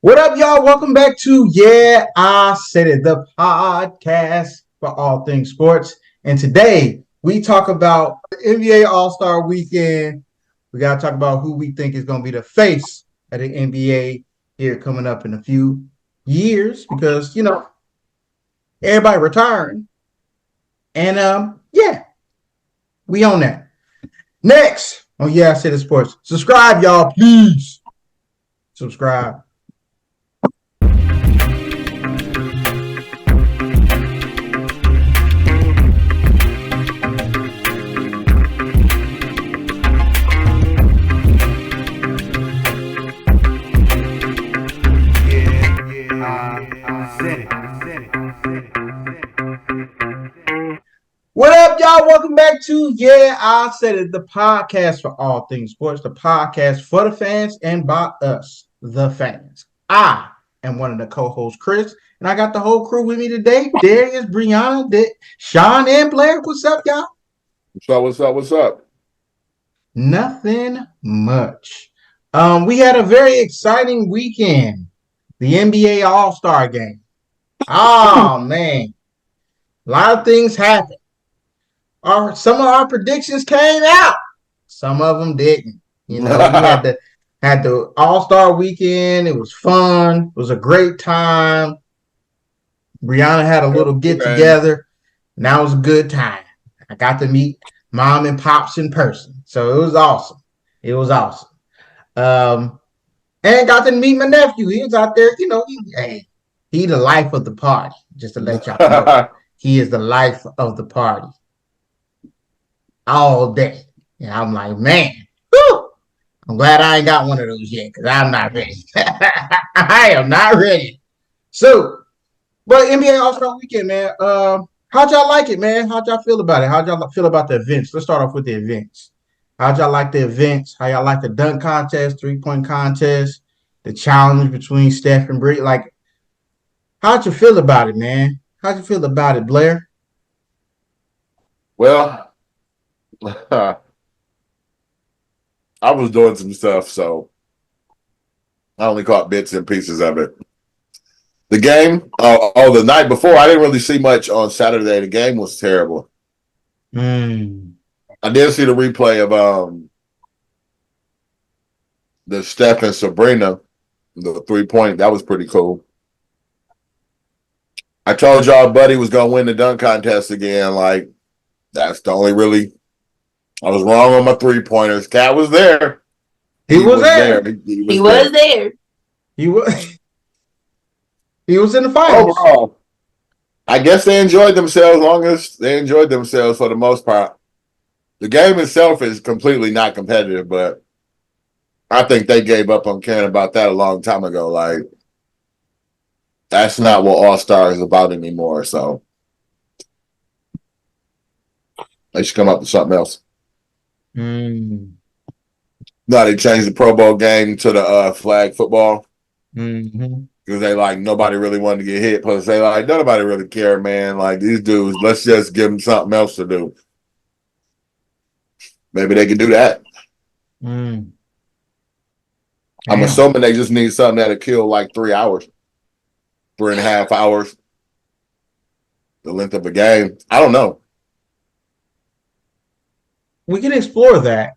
What up, y'all? Welcome back to Yeah, I Said It, the podcast for all things sports. And today we talk about the NBA All-Star Weekend. We got to talk about who we think is going to be the face of the NBA here coming up in a few years because, everybody retiring. And, yeah, we own that. Next on Yeah, I Said It Sports. Subscribe, y'all, please. Subscribe. What up, y'all? Welcome back to Yeah, I Said It, the podcast for all things sports, the podcast for the fans and by us, the fans. I am one of the co-hosts, Chris, and I got the whole crew with me today. Darius, Brianna, Sean, and Blair. What's up, y'all? What's up? Nothing much. We had a very exciting weekend. The NBA All-Star game. Oh, man. A lot of things happened. Some of our predictions came out. Some of them didn't. We had the All-Star weekend. It was fun. It was a great time. Brianna had a little get together, and that was a good time. I got to meet mom and pops in person, so it was awesome. It was awesome. And got to meet my nephew. He was out there, he the life of the party. Just to let y'all know, he is the life of the party all day. And I'm like, man, whew, I'm glad I ain't got one of those yet because I'm not ready. I am not ready. So, but NBA All-Star Weekend, man. How'd y'all like it, man? How'd y'all feel about it? How'd y'all feel about the events? Let's start off with the events. How'd y'all like the events? How y'all like the dunk contest, 3-point contest, the challenge between Steph and Bree? Like, how'd you feel about it, man? How'd you feel about it, Blair? Well, I was doing some stuff, so I only caught bits and pieces of it. The game, the night before, I didn't really see much on Saturday. The game was terrible. I did see the replay of the Steph and Sabrina, the 3-point. That was pretty cool. I told y'all Buddy was going to win the dunk contest again. Like, that's the only really. I was wrong on my 3-pointers. Cat was there. He was there. He was there. He was. He was in the finals. Overall, I guess they enjoyed themselves. Long as they enjoyed themselves for the most part. The game itself is completely not competitive, but I think they gave up on caring about that a long time ago. Like, that's not what All-Star is about anymore. So they should come up with something else. No, they changed the Pro Bowl game to the flag football. Because they nobody really wanted to get hit. Plus, they nobody really care, man. Like, these dudes, let's just give them something else to do. Maybe they can do that. I'm assuming they just need something that'll kill 3 hours, 3.5 hours, the length of a game. I don't know. We can explore that.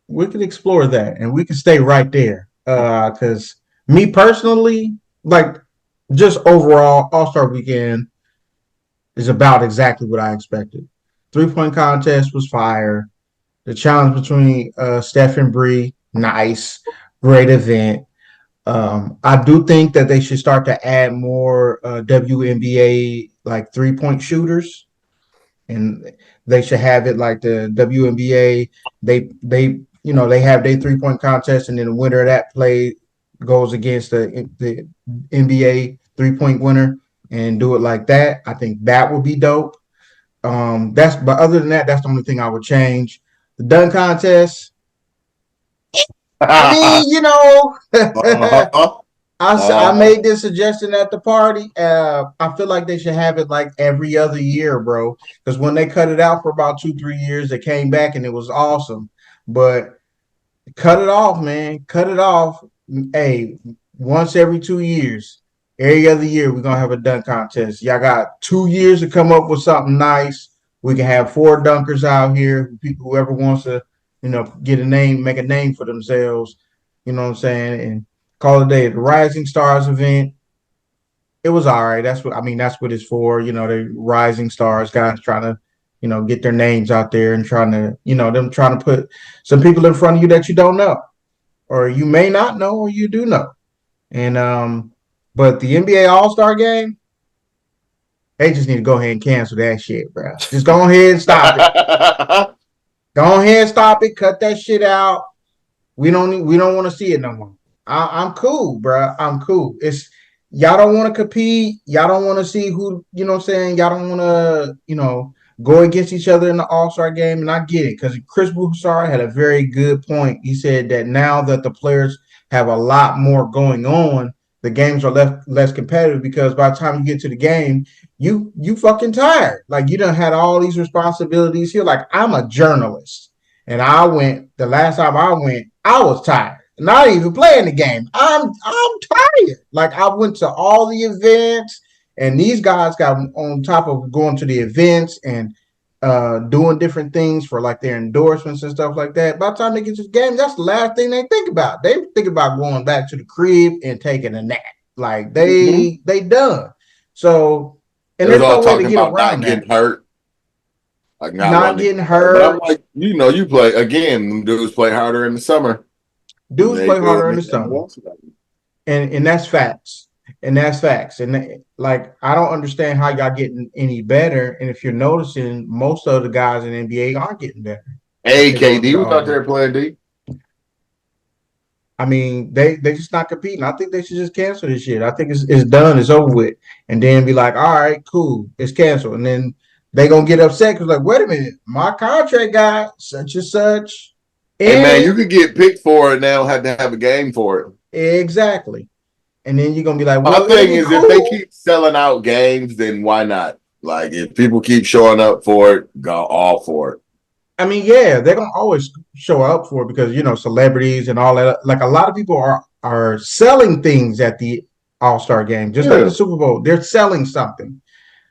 And we can stay right there. Because me personally, just overall, All-Star Weekend is about exactly what I expected. 3-point contest was fire. The challenge between Steph and Bree, nice, great event. I do think that they should start to add more WNBA 3-point shooters, and they should have it like the WNBA. They have their 3-point contest, and then the winner of that play goes against the NBA 3-point winner, and do it like that. I think that would be dope. But other than that, that's the only thing I would change. The dunk contest. I mean, I made this suggestion at the party. I feel like they should have it every other year, bro. Because when they cut it out for about 2-3 years, they came back and it was awesome. But cut it off, man. Cut it off. Hey, once every 2 years. Every other year, we're gonna have a dunk contest. Y'all got 2 years to come up with something nice. We can have 4 dunkers out here. People, whoever wants to, get a name, make a name for themselves. You know what I'm saying? And call it a day. The Rising Stars event. It was all right. That's what it's for. The rising stars, guys trying to, get their names out there and trying to, them trying to put some people in front of you that you don't know, or you may not know, or you do know. And but the NBA All Star Game, they just need to go ahead and cancel that shit, bro. Just go ahead and stop it. Go ahead and stop it. Cut that shit out. We don't want to see it no more. I'm cool, bro. I'm cool. It's y'all don't want to compete. Y'all don't want to see who, what I'm saying. Y'all don't want to, go against each other in the All Star game. And I get it because Chris Broussard had a very good point. He said that now that the players have a lot more going on, the games are less competitive because by the time you get to the game, you fucking tired. Like you done had all these responsibilities here. Like I'm a journalist. And I went the last time I went, I was tired. Not even playing the game. I'm tired. Like I went to all the events, and these guys got on top of going to the events and doing different things for like their endorsements and stuff like that. By the time they get to the game, that's the last thing they think about. They think about going back to the crib and taking a nap. Like they done. So and It was there's all no way to talking get about not around that. getting hurt, like not Not wanting to getting get hurt. But I'm hurt. like, you play again. Them dudes play harder in the summer than Dudes they play do harder in in the the summer. West. And that's facts. And that's facts. And like I don't understand how y'all getting any better. And if you're noticing, most of the guys in the NBA aren't getting better if Hey, they're going to KD the was out All. there playing D. I mean, they just not competing. I think they should just cancel this shit. I think it's done. It's over with. And then be like, all right, cool, it's canceled. And then they gonna get upset because like, wait a minute, my contract got such and such. Hey man, you And could get picked for it now. Have to have a game for it. exactly. And then you're gonna be like, My well, it'll thing be is, if they cool. keep selling out games, then why not? Like, if people keep showing up for it, go all for it. I mean, yeah, they're gonna always show up for it because celebrities and all that. Like a lot of people are selling things at the All Star game, just like the Yeah. Super Bowl. They're selling something.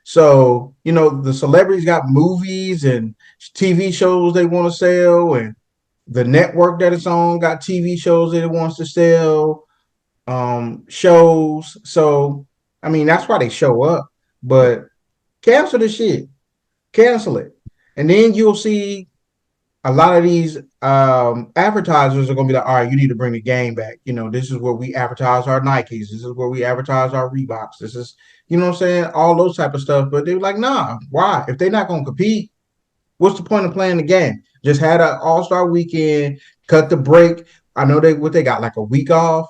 So the celebrities got movies and TV shows they want to sell, and the network that it's on got TV shows that it wants to sell, shows. So I mean, that's why they show up. But cancel the shit, cancel it, and then you'll see a lot of these advertisers are going to be like, all right, you need to bring the game back. This is where we advertise our Nikes. This is where we advertise our Reeboks. This is, what I'm saying? All those type of stuff. But they're like, nah, why? If they're not going to compete, what's the point of playing the game? Just had an all-star weekend, cut the break. I know they got like a week off,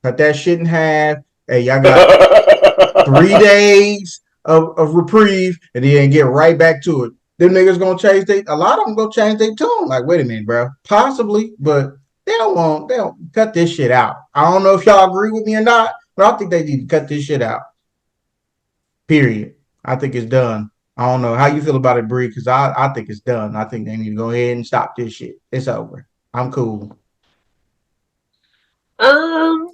cut that shit in half. Hey, y'all got 3 days of reprieve and then get right back to it. Them niggas gonna change a lot of them gonna change their tune. Like, wait a minute, bro. Possibly, but they don't cut this shit out. I don't know if y'all agree with me or not, but I think they need to cut this shit out. Period. I think it's done. I don't know how you feel about it, Bree, because I think it's done. I think they need to go ahead and stop this shit. It's over. I'm cool. Um,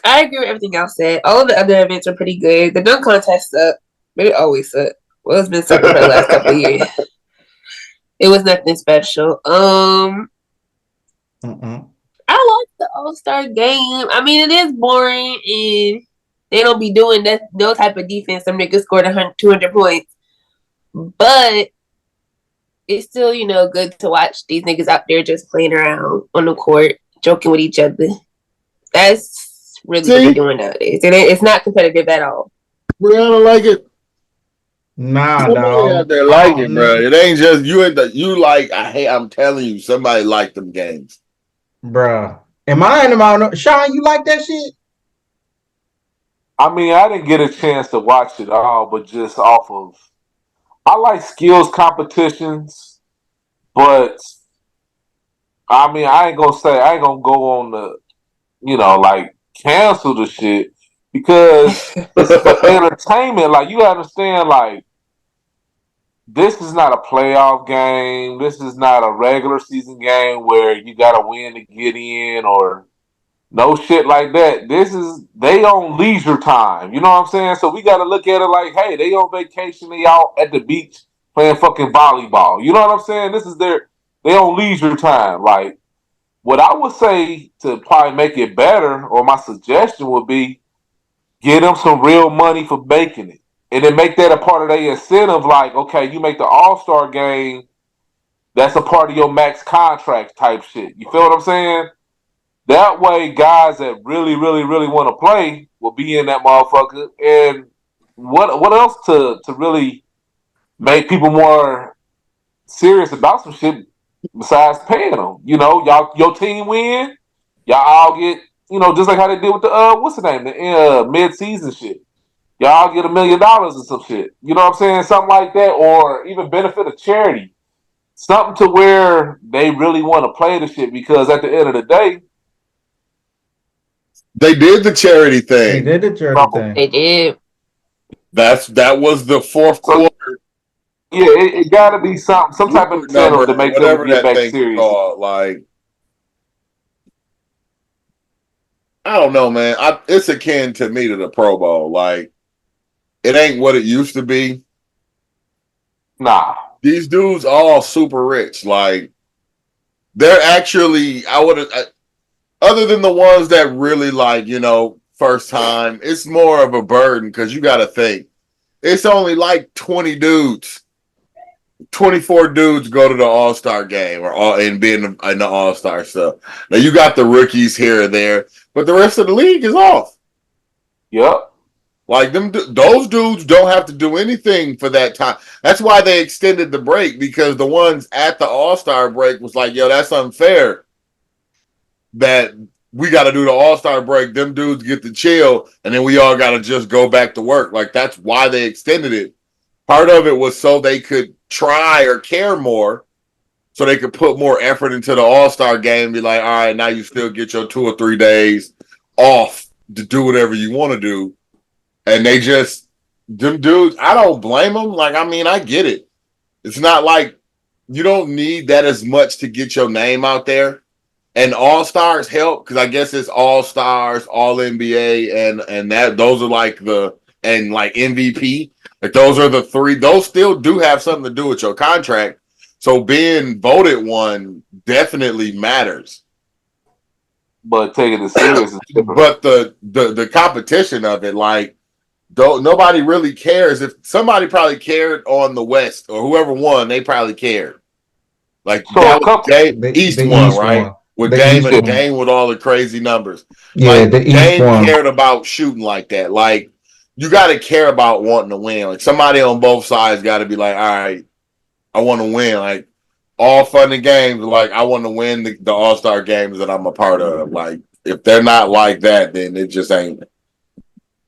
I agree with everything y'all said. All of the other events are pretty good. The dunk contest sucked, but it always sucked. Well, it's been sucking for the last couple of years. It was nothing special. I like the All Star game. I mean, it is boring, and they don't be doing that no type of defense. Some niggas scored 200 points, but it's still good to watch these niggas out there just playing around on the court, joking with each other. That's really what they're See, doing nowadays. It's not competitive at all. Brianna like it. Nah, Somebody out dog. there I like don't it, bro. know. It ain't just you. You like. I'm telling you, somebody like them games. Bruh. Am I in the Sean, you like that shit? I mean, I didn't get a chance to watch it all, but just off of, I like skills competitions, but I mean, I ain't gonna go on the, like cancel the shit because it's for entertainment. Like you understand, like this is not a playoff game. This is not a regular season game where you got to win to get in or No shit like that. They on leisure time. You know what I'm saying? So we got to look at it like, hey, they on vacation. They out at the beach playing fucking volleyball. You know what I'm saying? They on leisure time. Like, what I would say to probably make it better, or my suggestion would be, get them some real money for making it. And then make that a part of their incentive. Like, okay, you make the All-Star game, that's a part of your max contract type shit. You feel what I'm saying? That way, guys that really, really, really want to play will be in that motherfucker. And what else to really make people more serious about some shit besides paying them? You know, your team win, y'all all get, just like how they did with the what's the name, the mid-season shit. Y'all get $1 million or some shit. You know what I'm saying? Something like that, or even benefit a charity. Something to where they really want to play the shit, because at the end of the day, They did the charity They thing. did the charity thing. They did. That was the fourth quarter. Yeah, it got to be some type of incentive to make them whatever get that back thing serious. called. Like, I don't know, man. It's akin to me to the Pro Bowl. Like, it ain't what it used to be. Nah. These dudes all super rich. Like, they're actually, other than the ones that really like, first time, it's more of a burden because you got to think. It's only like 20 dudes. 24 dudes go to the All-Star game and be in the All-Star stuff. Now, you got the rookies here and there, but the rest of the league is off. Yep. Like, those dudes don't have to do anything for that time. That's why they extended the break, because the ones at the All-Star break was like, yo, that's unfair that we got to do the All-Star break. Them dudes get to chill, and then we all got to just go back to work. Like, that's why they extended it. Part of it was so they could try or care more, so they could put more effort into the All-Star game and be like, all right, now you still get your 2 or 3 days off to do whatever you want to do. And them dudes, I don't blame them. Like, I mean, I get it. It's not like you don't need that as much to get your name out there. And All-Stars help, because I guess it's All-Stars, All-NBA, and those are like like MVP. Like, those are the three. Those still do have something to do with your contract. So being voted one definitely matters. But taking it serious is different. But the competition of it, like, nobody really cares. If somebody probably cared on the West, or whoever won, they probably cared. Like, So that was East won, right? One. With The Dame East Dame with all the crazy numbers. Yeah, like, the East Dame one. cared about shooting like that. Like, you got to care about wanting to win. Like, somebody on both sides got to be like, all right, I want to win. Like, all fun and games. Like, I want to win the All-Star games that I'm a part of. Like, if they're not like that, then it just ain't.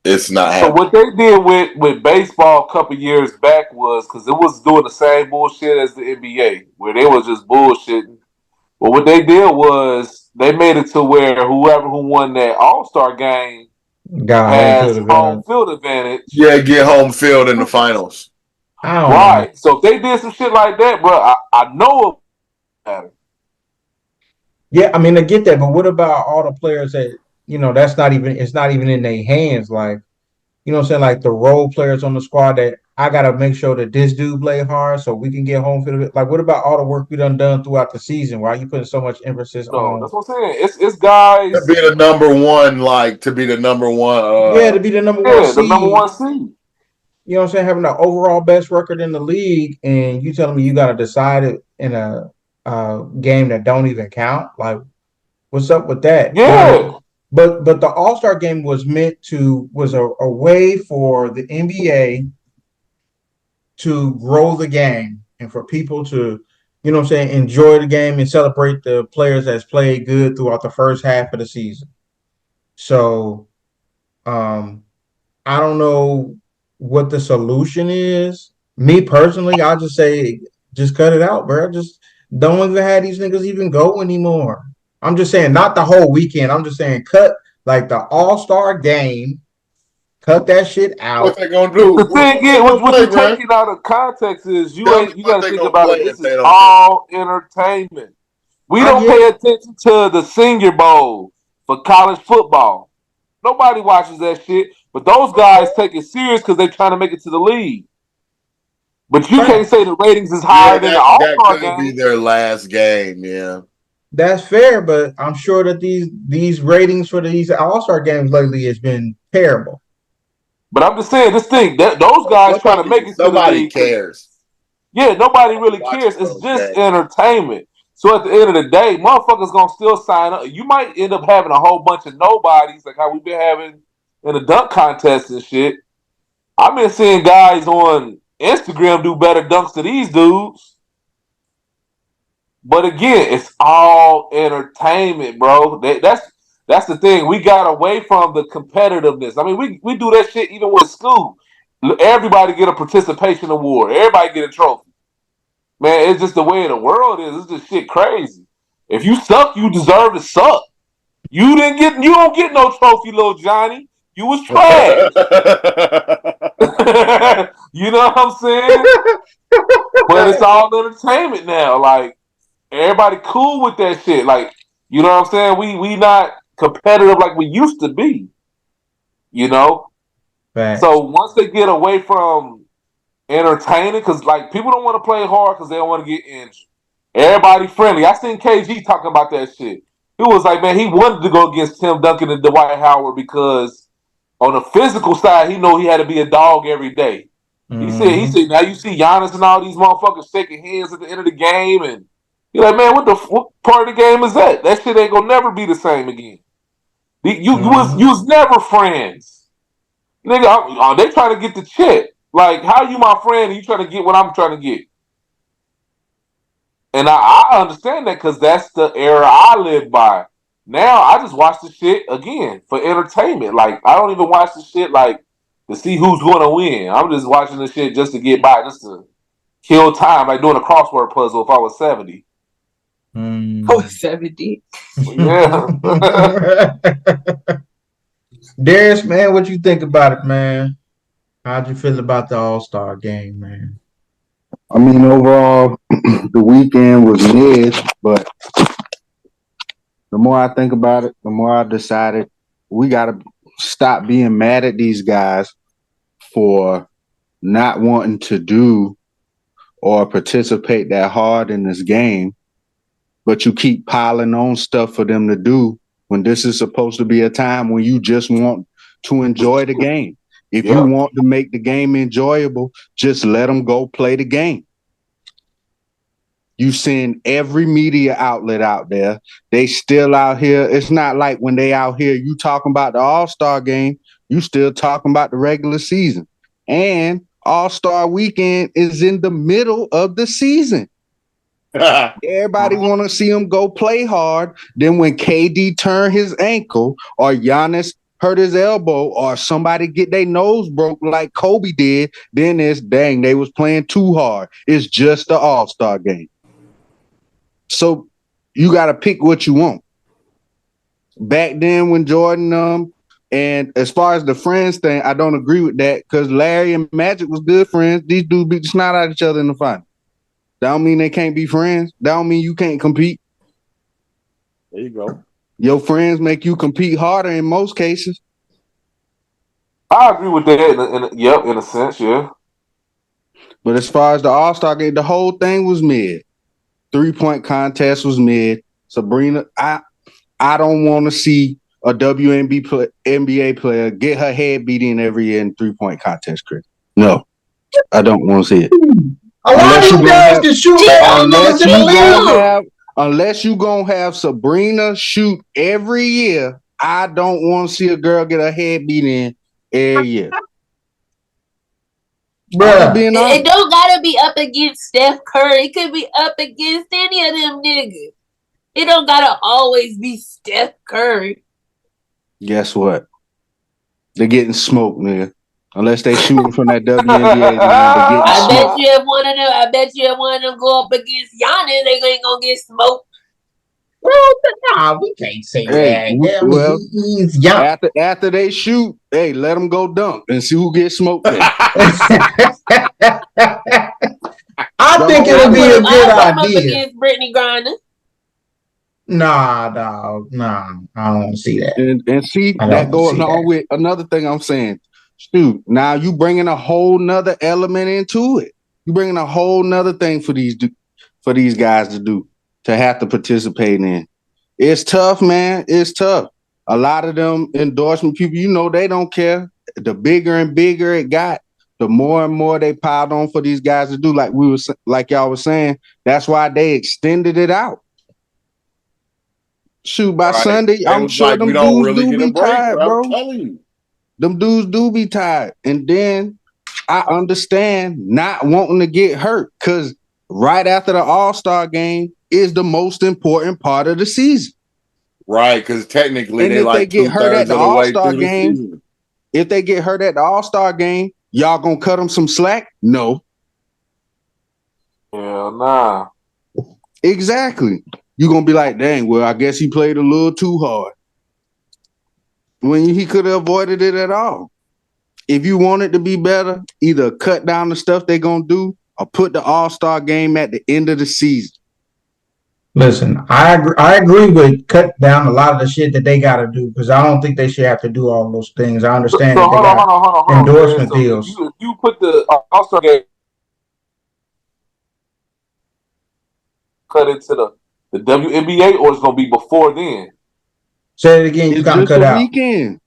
It's not So happening. what they did with baseball a couple years back was, because it was doing the same bullshit as the NBA, where they was just bullshitting. But what they did was they made it to where whoever who won that All-Star game Got has home field advantage. Yeah, get home field in the finals. I don't Right. know. So if they did some shit like that, bro, I know it matter. Yeah, I mean, I get that, but what about all the players that, it's not even in their hands? Like, you know what I'm saying? Like the role players on the squad that I got to make sure that this dude play hard so we can get home field. Like, what about all the work we done throughout the season? Why are you putting so much emphasis No, on? that's what I'm saying. It's guys. To be the number one, like, to be the number one. Yeah, to be the number one Yeah, the seed. number one seed. You know what I'm saying? Having the overall best record in the league, and you telling me you got to decide it in a game that don't even count? Like, what's up with that? Yeah. But the All-Star game was a way for the NBA to grow the game and for people to, you know what I'm saying, enjoy the game and celebrate the players that's played good throughout the first half of the season. So I don't know what the solution is. Me personally, I'll just say just cut it out, bro. Just don't even have these niggas even go anymore. I'm just saying, not the whole weekend. I'm just saying, cut like the All-Star game. Cut that shit out. What they gonna do? The thing is, what you're taking out of context is you got to think about it. This is all entertainment. We don't pay attention to the Senior Bowl. for college football. Nobody watches that shit. But those guys take it serious because they're trying to make it to the league. But you can't say the ratings is higher than the that All-Star could be game. their last game. Yeah. That's fair, but I'm sure that these ratings for these All-Star games lately has been terrible. But I'm just saying, this thing, that those guys trying to make it to the Nobody league. cares. Yeah, nobody really Watching cares. It's those just games. entertainment. So at the end of the day, motherfuckers gonna still sign up. You might end up having a whole bunch of nobodies, like how we've been having in the dunk contest and shit. I've been seeing guys on Instagram do better dunks than these dudes. But again, it's all entertainment, bro. That's the thing. We got away from the competitiveness. I mean, we do that shit even with school. Everybody get a participation award. Everybody get a trophy. Man, it's just the way the world is. It's just shit crazy. If you suck, you deserve to suck. You don't get no trophy, little Johnny. You was trash. You know what I'm saying? But it's all entertainment now. Like, everybody cool with that shit. Like, you know what I'm saying? We not competitive like we used to be. You know? Facts. So once they get away from entertaining, because like people don't want to play hard because they don't want to get injured. Everybody friendly. I seen KG talking about that shit. He was like, man, he wanted to go against Tim Duncan and Dwight Howard because on the physical side, he knew he had to be a dog every day. He said, now you see Giannis and all these motherfuckers shaking hands at the end of the game, and you're like, man, what part of the game is that? That shit ain't gonna never be the same again. You was never friends, nigga. They trying to get the check. Like, how you my friend and you trying to get what I'm trying to get? And I understand that because that's the era I live by. Now I just watch the shit again for entertainment. Like, I don't even watch the shit like to see who's going to win. I'm just watching the shit just to get by, just to kill time, like doing a crossword puzzle if I was 70. Oh, 70. Yeah. Darius, man, what you think about it, man? How'd you feel about the All-Star game, man? I mean, overall, the weekend was mid, but the more I think about it, the more I decided we got to stop being mad at these guys for not wanting to do or participate that hard in this game, but you keep piling on stuff for them to do when this is supposed to be a time when you just want to enjoy the game. If you want to make the game enjoyable, just let them go play the game. You send every media outlet out there. They still out here. It's not like when they out here, you talking about the All-Star game, you still talking about the regular season. And All-Star weekend is in the middle of the season. Everybody want to see him go play hard. Then when KD turn his ankle or Giannis hurt his elbow or somebody get their nose broke like Kobe did, then it's dang, they was playing too hard. It's just the All-Star game. So you got to pick what you want. Back then when Jordan, and as far as the friends thing, I don't agree with that because Larry and Magic was good friends. These dudes beat the snot out of each other in the final. That don't mean they can't be friends. That don't mean you can't compete. There you go. Your friends make you compete harder in most cases. I agree with that in a sense, yeah. But as far as the All-Star game, the whole thing was mid. 3-point contest was mid. Sabrina, I don't want to see a NBA player get her head beat in every year in 3-point contest, Chris. No, I don't want to see it. Allow you guys to shoot unless you gonna have Sabrina shoot every year, I don't want to see a girl get her head beat in every year. Bruh. It don't gotta be up against Steph Curry. It could be up against any of them niggas. It don't gotta always be Steph Curry. Guess what? They're getting smoked, nigga. Unless they shooting from that WNBA line, I bet you if one of them go up against Giannis, they ain't gonna get smoked. Well, nah, we can't say that. He's young. After they shoot, hey, let them go dunk and see who gets smoked. I think it'll be a good idea. Up against Brittany Griner. Nah, dog. Nah, I don't want to see that. And see, I that don't want to goes see along that. with another thing I'm saying. Shoot, now you bringing a whole nother element into it. You bringing a whole nother thing for these guys to do, to have to participate in. It's tough, man. It's tough. A lot of them endorsement people, they don't care. The bigger and bigger it got, the more and more they piled on for these guys to do. Like y'all was saying, that's why they extended it out. Shoot, by Right? Sunday, They I'm was sure like, we them don't dudes really do get a be break, tired, bro. I'm bro. telling you. Them dudes do be tired. And then I understand not wanting to get hurt, because right after the All-Star game is the most important part of the season. Right, because technically And they if they like get hurt at 2/3 the of the way All-Star through the game, season. y'all gonna cut them some slack? No. Hell nah. Exactly. You're gonna be like, dang, well, I guess he played a little too hard. When he could have avoided it at all. If you want it to be better, either cut down the stuff they're gonna do or put the All-Star game at the end of the season. Listen, I agree with cut down a lot of the shit that they got to do because I don't think they should have to do all those things. I So understand that they hold on, got man. endorsement So if deals. you put the All-Star game cut into the WNBA, or it's gonna be before then? Say it again. You It's kind of just cut a out. weekend.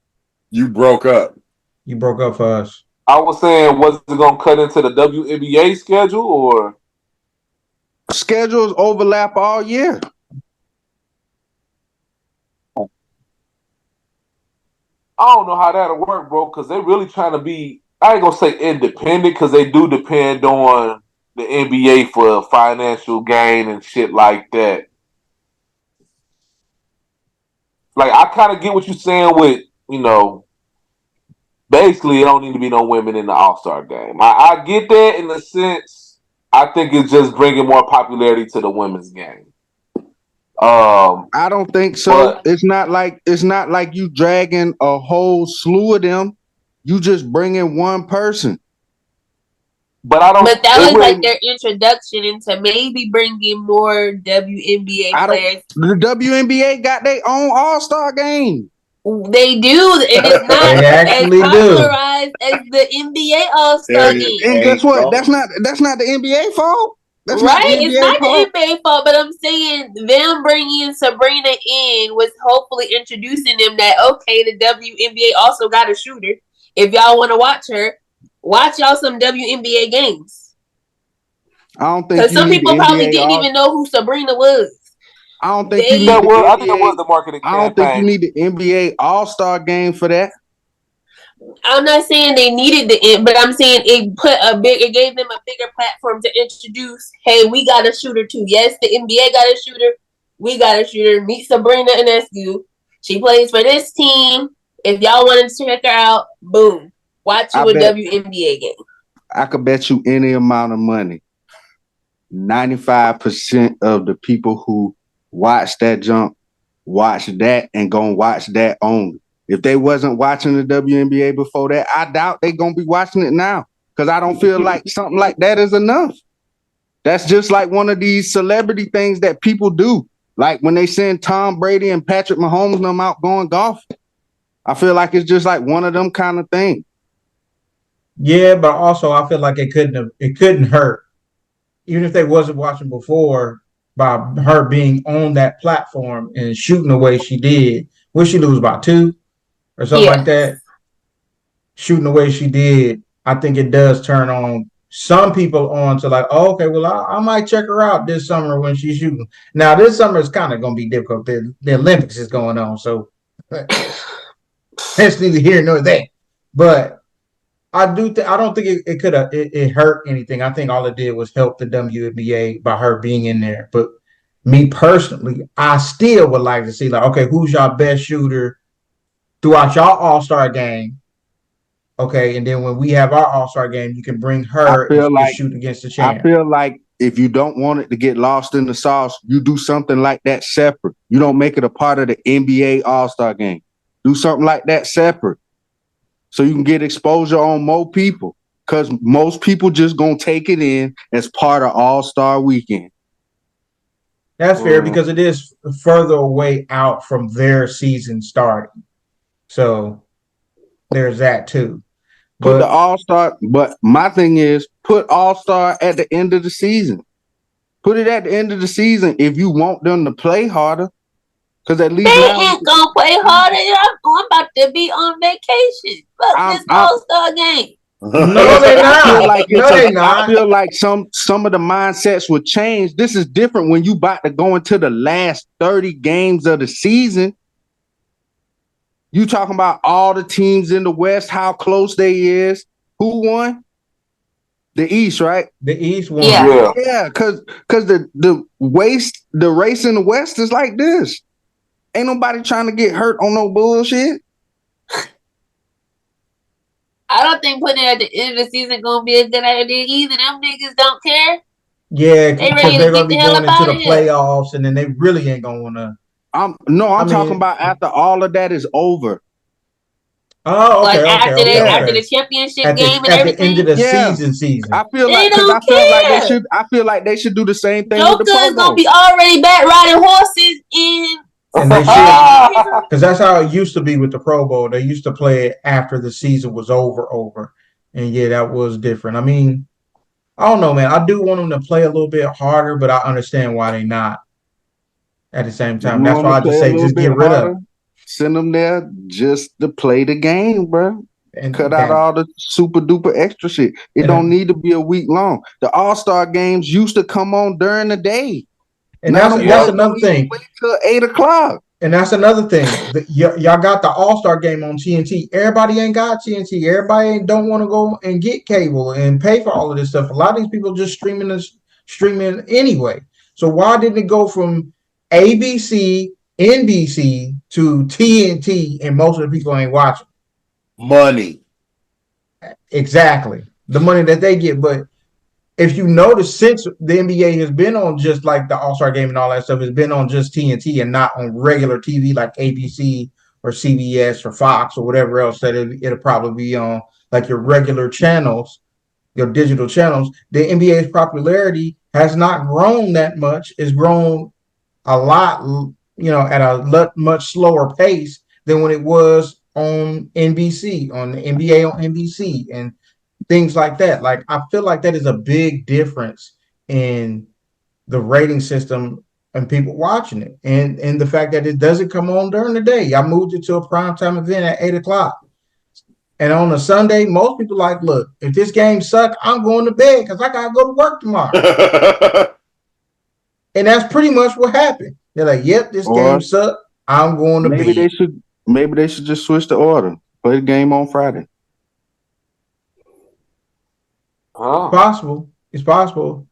You broke up. You broke up for us. I was saying, was it gonna cut into the WNBA schedule, or Schedules overlap all year. I don't know how that'll work, bro, because they really trying to be, I ain't gonna say independent, because they do depend on the NBA for financial gain and shit like that. Like, I kind of get what you're saying with, basically, it don't need to be no women in the All-Star game. I get that in the sense, I think it's just bringing more popularity to the women's game. I don't think so. But It's not like you dragging a whole slew of them. You just bringing one person. but I don't. But that It was like wouldn't. their introduction into maybe bringing more WNBA players. The WNBA got their own All-Star game. They do, and it's not They as actually do. popularized as the NBA All-Star There you game. And guess ain't what? go. That's not the NBA fault. That's not the Right? It's NBA not fault. the NBA fault, but I'm saying them bringing Sabrina in was hopefully introducing them that, okay, the WNBA also got a shooter. If y'all want to watch her, watch y'all some WNBA games. I don't think Because you some need people the probably NBA didn't All. even know who Sabrina was. I don't think They- you That need was, I the think that was NBA. the marketing I don't think you campaign. need the NBA All-Star game for that. I'm not saying they needed the end, but I'm saying it gave them a bigger platform to introduce. Hey, we got a shooter too. Yes, the NBA got a shooter. We got a shooter. Meet Sabrina Ionescu. She plays for this team. If y'all wanted to check her out, boom, watch you I a bet WNBA game. I could bet you any amount of money. 95% of the people who watch that jump watch that and gonna watch that only. If they wasn't watching the WNBA before that, I doubt they gonna be watching it now. Because I don't feel like something like that is enough. That's just like one of these celebrity things that people do. Like when they send Tom Brady and Patrick Mahomes them out going golf. I feel like it's just like one of them kind of things. Yeah, but also I feel like it couldn't hurt. Even if they wasn't watching before, by her being on that platform and shooting the way she did. Would she lose by 2 or something like that? Shooting the way she did, I think it does turn on some people on to like, oh, okay, well, I might check her out this summer when she's shooting. Now, this summer is kind of going to be difficult. The Olympics is going on, so that's neither here nor there. But I don't think it could have it hurt anything. I think all it did was help the WNBA by her being in there. But me personally, I still would like to see like, okay, who's your best shooter throughout y'all All-Star game? Okay, and then when we have our All-Star game, you can bring her and she can shoot against the champ. I feel like if you don't want it to get lost in the sauce, you do something like that separate. You don't make it a part of the NBA All-Star game. Do something like that separate so you can get exposure on more people, because most people just going to take it in as part of All-Star weekend. That's fair because it is further away out from their season starting. So there's that too. Put the But All-Star, but my thing is put All-Star at the end of the season. Put it at the end of the season if you want them to play harder. Because at least They now ain't gonna play harder. I'm about to be on vacation. Fuck this I'm- All-Star game. no, they're I feel not. like No, they're not. I feel like some of the mindsets would change. This is different when you about to go into the last 30 games of the season. You talking about all the teams in the West, how close they is. Who won? The East, right? The East won. Yeah. Yeah, because the race in the West is like this. Ain't nobody trying to get hurt on no bullshit. I don't think putting it at the end of the season gonna be a good idea either. Them niggas don't care. Yeah, They ready because to they're get gonna be the hell going up into outta the here. playoffs, and then they really ain't gonna wanna. I'm I talking mean- about after all of that is over. Oh, Like okay, after okay, after okay. the championship At game and the everything. end of the Yeah. season. I feel They like because don't I feel like care. I feel like they should do the same thing Joker with the is Pro gonna Bowl. be already back riding horses in. And they should, Ah! because that's how it used to be with the Pro Bowl. They used to play it after the season was over. And yeah, that was different. I mean, I don't know, man. I do want them to play a little bit harder, but I understand why they not at the same time. You That's wanna why I play just a say little just bit get rid of harder? Send them there just to play the game, bro. and Cut out all the super duper extra shit. It And don't I- need to be a week long. The All-Star games used to come on during the day. And Now that's them that's boys another don't even thing. wait till 8 o'clock. And that's another thing. Y'all got the All-Star game on TNT. Everybody ain't got TNT. Everybody don't want to go and get cable and pay for all of this stuff. A lot of these people just streaming anyway. So why didn't it go from ABC, NBC to TNT and most of the people ain't watching? Money. Exactly. The money that they get. But if you notice, since the NBA has been on just like the All-Star game and all that stuff, it's been on just TNT and not on regular TV like ABC or CBS or Fox or whatever else that it'll probably be on, like your regular channels, your digital channels. The NBA's popularity has not grown that much. It's grown a lot, at a much slower pace than when it was on NBC, on the NBA on NBC, and things like that. Like, I feel like that is a big difference in the rating system and people watching it, and the fact that it doesn't come on during the day. I moved it to a primetime event at 8 o'clock, and on a Sunday, most people like, look, if this game sucks, I'm going to bed because I gotta go to work tomorrow. And that's pretty much what happened. They're like, yep, this Or game sucked. I'm going to Maybe bed. they should just switch the order. Play the game on Friday. Huh? Possible. It's possible.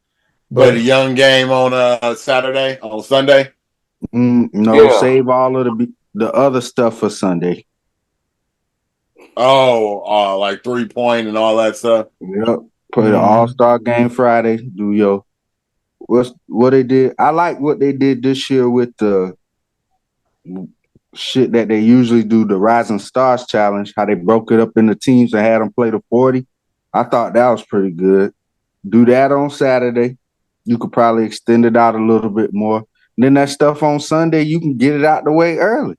Play But the young game on Sunday. No, Yeah. save all of the other stuff for Sunday. Like 3-point and all that stuff. Yep. Play the Mhm. All-Star game Friday. Do your what they did. I like what they did this year with the shit that they usually do, the Rising Stars Challenge, how they broke it up into teams and had them play the 40. I thought that was pretty good. Do that on Saturday. You could probably extend it out a little bit more. And then that stuff on Sunday, you can get it out the way early.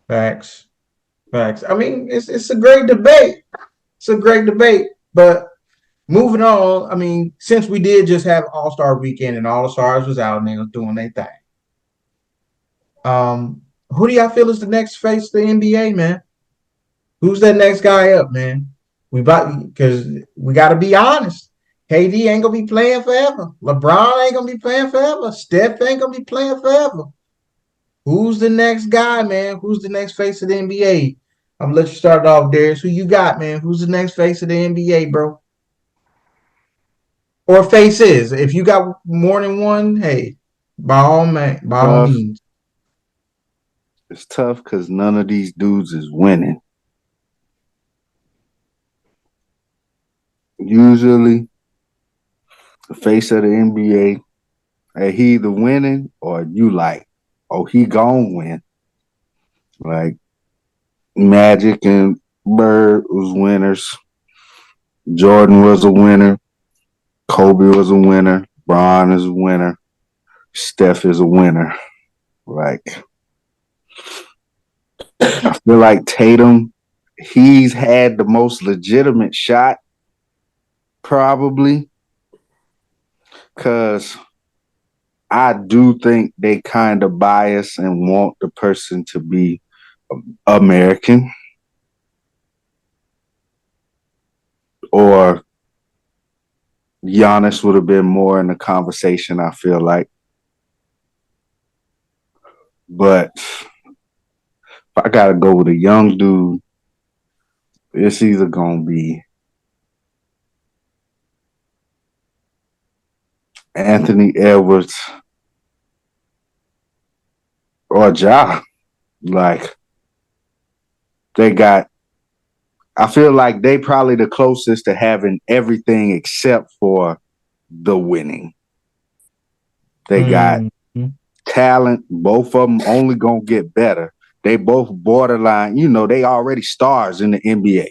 Facts. I mean, it's a great debate. It's a great debate. But moving on, I mean, since we did just have All-Star weekend and all the stars was out and they was doing their thing. Who do y'all feel is the next face of the NBA, man? Who's that next guy up, man? Because we got to be honest. KD ain't gonna be playing forever. LeBron ain't gonna be playing forever. Steph ain't gonna be playing forever. Who's the next guy, man? Who's the next face of the NBA? I'm gonna let you start off, Darius. Who you got, man? Who's the next face of the NBA, bro? Or faces? If you got more than one, hey, by all means. It's tough because none of these dudes is winning. Usually, the face of the NBA, he either winning or you like, oh, he gon' win. Like Magic and Bird was winners. Jordan was a winner. Kobe was a winner. Bron is a winner. Steph is a winner. Like, I feel like Tatum, he's had the most legitimate shot, probably, because I do think they kind of bias and want the person to be American or Giannis would have been more in the conversation, I feel like. But if I got to go with a young dude, it's either going to be Anthony Edwards or Ja. Like, I feel like they probably the closest to having everything except for the winning. They got talent. Both of them only going to get better. They both borderline, they already stars in the NBA.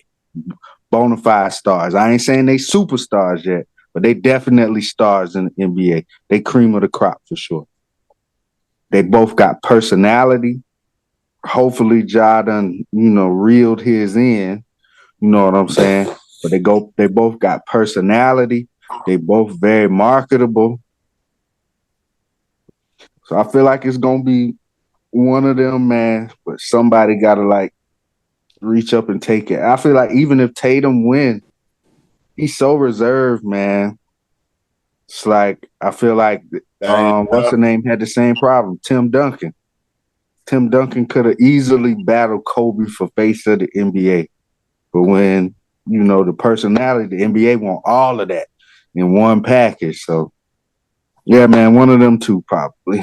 Bona fide stars. I ain't saying they superstars yet, but they definitely stars in the NBA. They cream of the crop for sure. They both got personality. Hopefully Ja done, reeled his in. You know what I'm saying? But they both got personality. They both very marketable. So I feel like it's gonna be one of them, man. But somebody gotta reach up and take it. I feel like even if Tatum win, he's so reserved, man. It's like I feel like what's the name had the same problem? Tim Duncan. Tim Duncan could have easily battled Kobe for face of the NBA. But when, the personality, the NBA want all of that in one package. So, yeah, man, one of them two probably.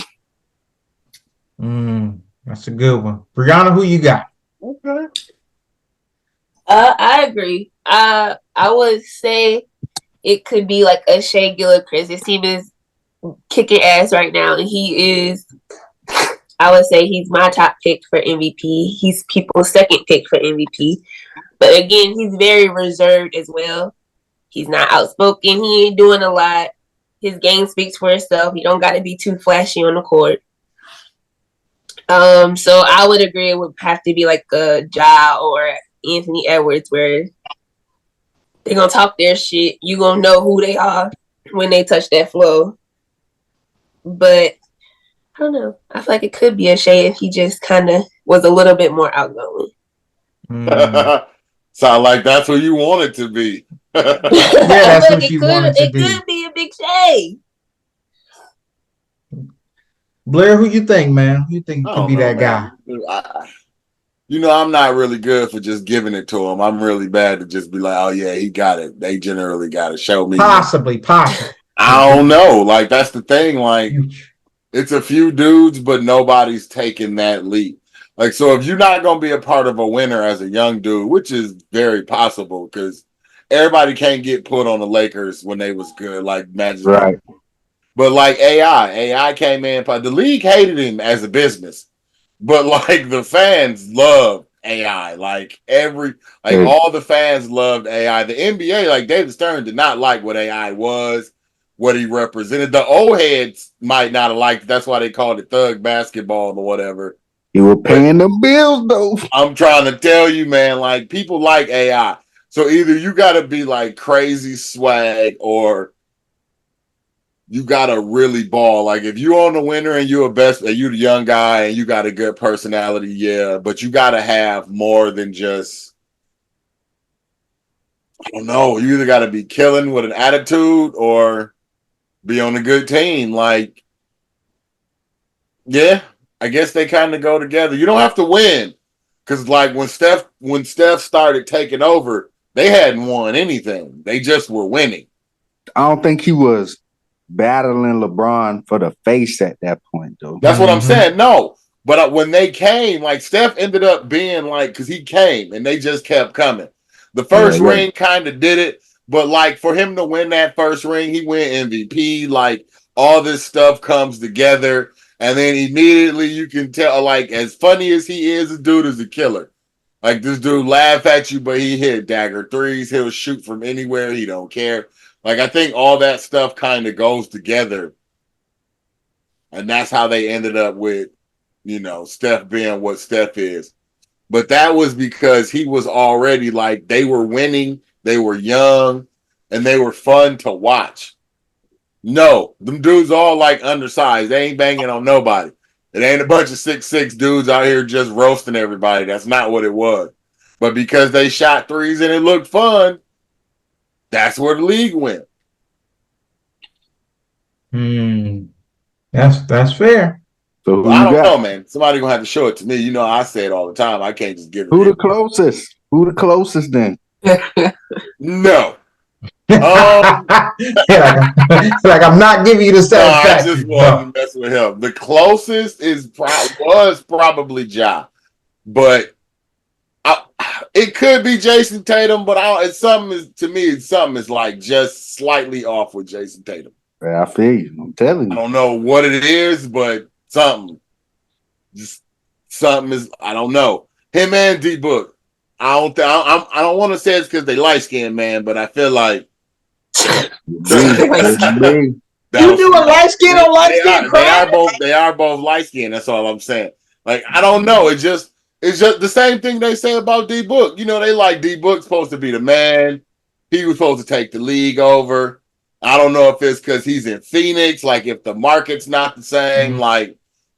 That's a good one. Brianna, who you got? Okay. I agree. I would say it could be like a Shea Gilgeous. His team is kicking ass right now, and he is. I would say he's my top pick for MVP. He's people's second pick for MVP. But again, he's very reserved as well. He's not outspoken. He ain't doing a lot. His game speaks for itself. He don't got to be too flashy on the court. So I would agree it would have to be like a Ja or Anthony Edwards where they're going to talk their shit. You going to know who they are when they touch that floor. But I don't know. I feel like it could be a Shea if he just kind of was a little bit more outgoing. Sound like that's what you want it to be. Yeah, that's what you wanted to be. It could be a big Shea. Blair, who you think, man? Who you think could be that guy? I'm not really good for just giving it to him. I'm really bad to just be like, oh yeah, he got it. They generally got to show me. Possibly. I don't know. Like, that's the thing. Like, it's a few dudes, but nobody's taking that leap. Like, so if you're not going to be a part of a winner as a young dude, which is very possible because everybody can't get put on the Lakers when they was good, like Magic. Right. But like AI came in. The league hated him as a business, but like the fans loved AI. All the fans loved AI. The NBA, like David Stern, did not like what AI was, what he represented. The old heads might not have liked it. That's why they called it thug basketball or whatever. You were paying the bills though. I'm trying to tell you, man. Like, people like AI, so either you got to be like crazy swag or you gotta really ball. Like, if you're on the winner and you're the young guy and you got a good personality, yeah, but you gotta have more than just, I don't know, you either gotta be killing with an attitude or be on a good team. Like, yeah, I guess they kind of go together. You don't have to win. Cause like when Steph started taking over, they hadn't won anything. They just were winning. I don't think he was battling LeBron for the face at that point, though. That's what I'm saying. No, but when they came, like Steph ended up being like, because he came and they just kept coming. The first ring kind of did it, but like for him to win that first ring, he went MVP. Like, all this stuff comes together, and then immediately you can tell, like, as funny as he is, this dude is a killer. Like, this dude laugh at you, but he hit dagger threes. He'll shoot from anywhere. He don't care. Like I think all that stuff kind of goes together, and that's how they ended up with, Steph being what Steph is. But that was because he was already like they were winning, they were young, and they were fun to watch. No, them dudes all like undersized. They ain't banging on nobody. It ain't a bunch of 6'6" dudes out here just roasting everybody. That's not what it was. But because they shot threes and it looked fun, that's where the league went. That's fair. So who I you don't got? know, man. Somebody gonna have to show it to me. You know, I say it all the time. I can't just give it. Who the closest? Who the closest then? No. Like I'm not giving you the I satisfaction. just wanted to mess with him. The closest was probably Ja, but it could be Jason Tatum. But something is like just slightly off with Jason Tatum. I feel you. I'm telling I you. don't know what it is, but something is. I don't know. Him and D Book. I don't want to say it's because they light skinned, man, but I feel like You do a light skin on light skin crime? They are both light skinned. That's all I'm saying. Like I don't know. It's just the same thing they say about D Book. They like D Book supposed to be the man. He was supposed to take the league over. I don't know if it's because he's in Phoenix. Like if the market's not the same. Like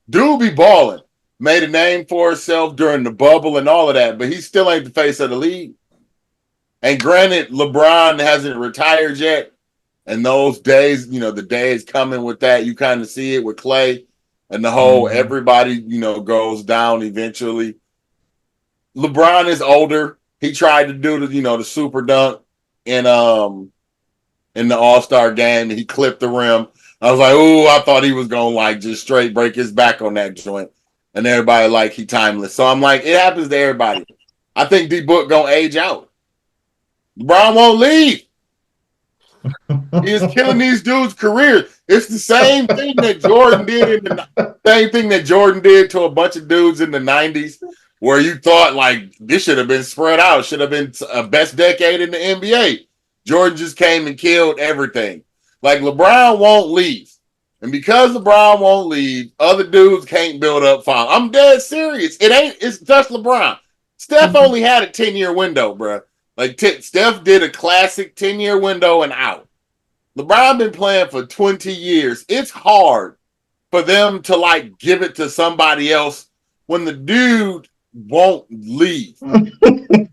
dude be balling. Made a name for himself during the bubble and all of that, but he still ain't the face of the league. And granted, LeBron hasn't retired yet. And those days, the days coming with that, you kind of see it with Clay and the whole everybody, goes down eventually. LeBron is older. He tried to do the super dunk in the All-Star game and he clipped the rim. I was like, ooh, I thought he was gonna like just straight break his back on that joint. And everybody like he timeless. So I'm like, it happens to everybody. I think D Book gonna age out. LeBron won't leave. He is killing these dudes' careers. It's the same thing that Jordan did to a bunch of dudes in the 90s, where you thought like this should have been spread out, should have been a best decade in the NBA. Jordan just came and killed everything. Like LeBron won't leave. And because LeBron won't leave, other dudes can't build up fine. I'm dead serious. It's just LeBron. Steph only had a 10-year window, bro. Like Steph did a classic 10-year window and out. LeBron been playing for 20 years. It's hard for them to like give it to somebody else when the dude won't leave. They're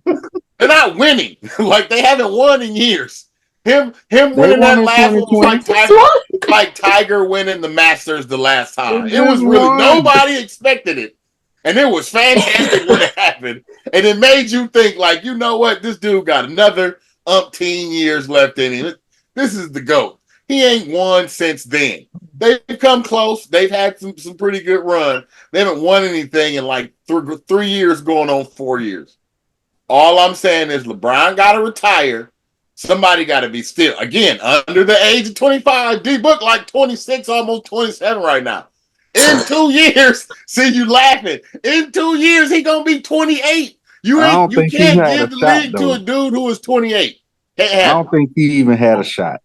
not winning. Like they haven't won in years. Him winning that last one was like Tiger winning the Masters the last time. It was really nobody expected it. And it was fantastic when it happened. And it made you think, like, you know what? This dude got another umpteen years left in him. This is the GOAT. He ain't won since then. They've come close. They've had some pretty good run. They haven't won anything in like 3 years going on 4 years. All I'm saying is LeBron got to retire. Somebody got to be still. Again, under the age of 25. D-Book like 26, almost 27 right now. In 2 years, see you laughing. In 2 years, he gonna be 28. You can't give the league to a dude who is 28. I don't think he even had a shot.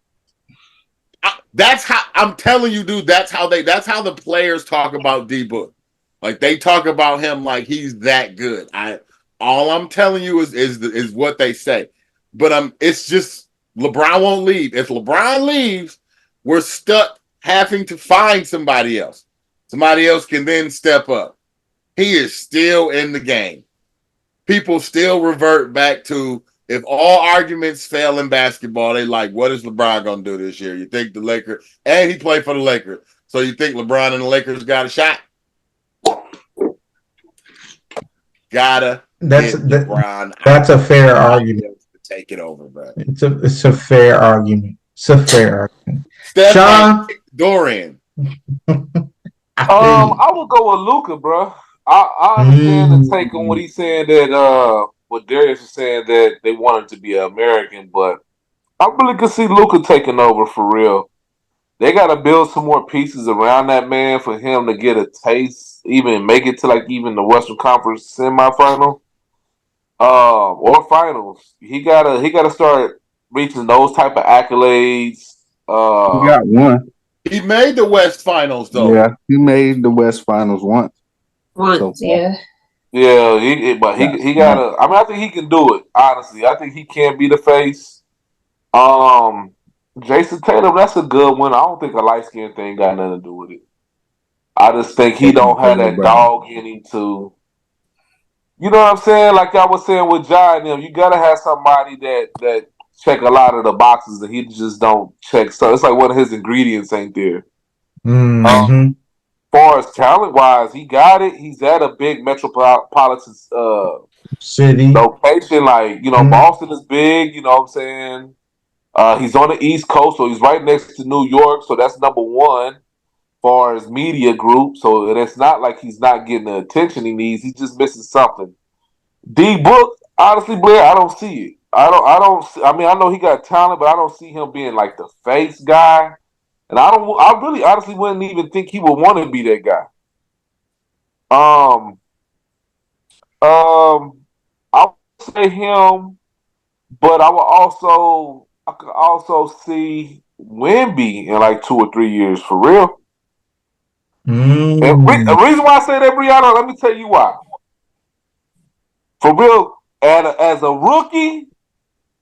That's how I'm telling you, dude. That's how the players talk about D-Book. Like they talk about him like he's that good. All I'm telling you is what they say. But it's just LeBron won't leave. If LeBron leaves, we're stuck having to find somebody else. Somebody else can then step up. He is still in the game. People still revert back to if all arguments fail in basketball, they like, what is LeBron going to do this year? You think the Lakers, and he played for the Lakers. So you think LeBron and the Lakers got a shot? LeBron. That's a fair argument. To take it over, bro. It's a fair argument. It's a fair argument. Sean Dorian. I would go with Luka, bro. I understand the take on what he's saying that what Darius is saying that they want him to be an American, but I really could see Luka taking over for real. They got to build some more pieces around that man for him to get a taste, even make it to like even the Western Conference semifinal, or finals. He gotta start reaching those type of accolades. He got one. He made the West Finals though. Yeah, he made the West Finals once. Once, yeah. Yeah, he gotta. I mean, I think he can do it. Honestly, I think he can be the face. Jason Tatum, that's a good one. I don't think a light skin thing got nothing to do with it. I just think he don't have that dog in him to. You know what I'm saying? Like I was saying with John, them, you gotta have somebody that check a lot of the boxes, and he just don't check. So it's like one of his ingredients ain't there. Mm-hmm. Far as talent wise, he got it. He's at a big metropolitan City location. Like, Boston is big, you know what I'm saying? He's on the East Coast, so he's right next to New York, so that's number one far as media group. So it's not like he's not getting the attention he needs. He's just missing something. D Book, honestly, Blair, I don't see it. I mean, I know he got talent, but I don't see him being like the face guy. And I really honestly wouldn't even think he would want to be that guy. I would say him, but I could also see Wemby in like 2 or 3 years for real. And the reason why I say that, Brianna, let me tell you why. For real, as a rookie,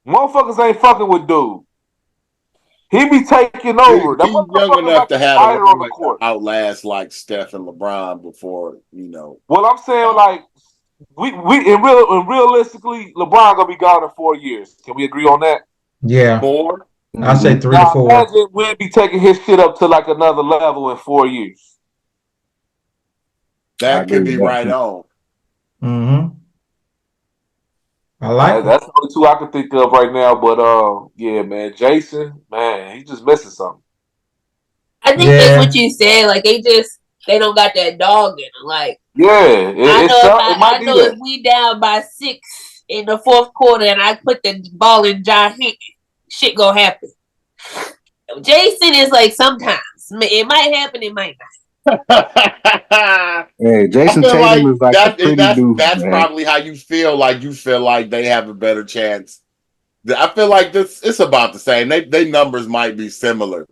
motherfuckers ain't fucking with dude. He be taking over. He's young enough to have a outlast like Steph and LeBron before, Well, I'm saying like realistically, LeBron gonna be gone in 4 years. Can we agree on that? Yeah. 4? I say 3 to 4. Imagine we'll be taking his shit up to like another level in 4 years. That could be right on. Mm-hmm. I like that's the only two I can think of right now. But yeah, man, Jason, man, he just missing something. I think that's what you said. Like they don't got that dog in them. Like I know if we down by 6 in the fourth quarter and I put the ball in John Hickey, shit gonna happen. Jason is like sometimes it might happen, it might not. Hey, Jason Tatum is like a pretty dude. That's probably how you feel. Like you feel like they have a better chance. I feel like it's about the same. They numbers might be similar.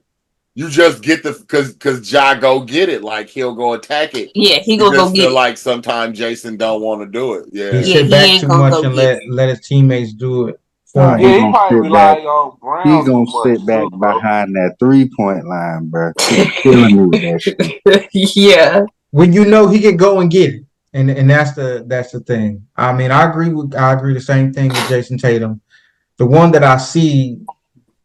You just get because Ja go get it. Like he'll go attack it. Yeah, he gonna go get it. Like sometimes Jason don't want to do it. Yeah, he sit back too much and let his teammates do it. Yeah, he probably rely on Brown. He's gonna sit back behind that 3-point line, bro. He's killing me with that shit. Yeah. When he can go and get it, and that's the thing. I mean, I agree the same thing with Jason Tatum. The one that I see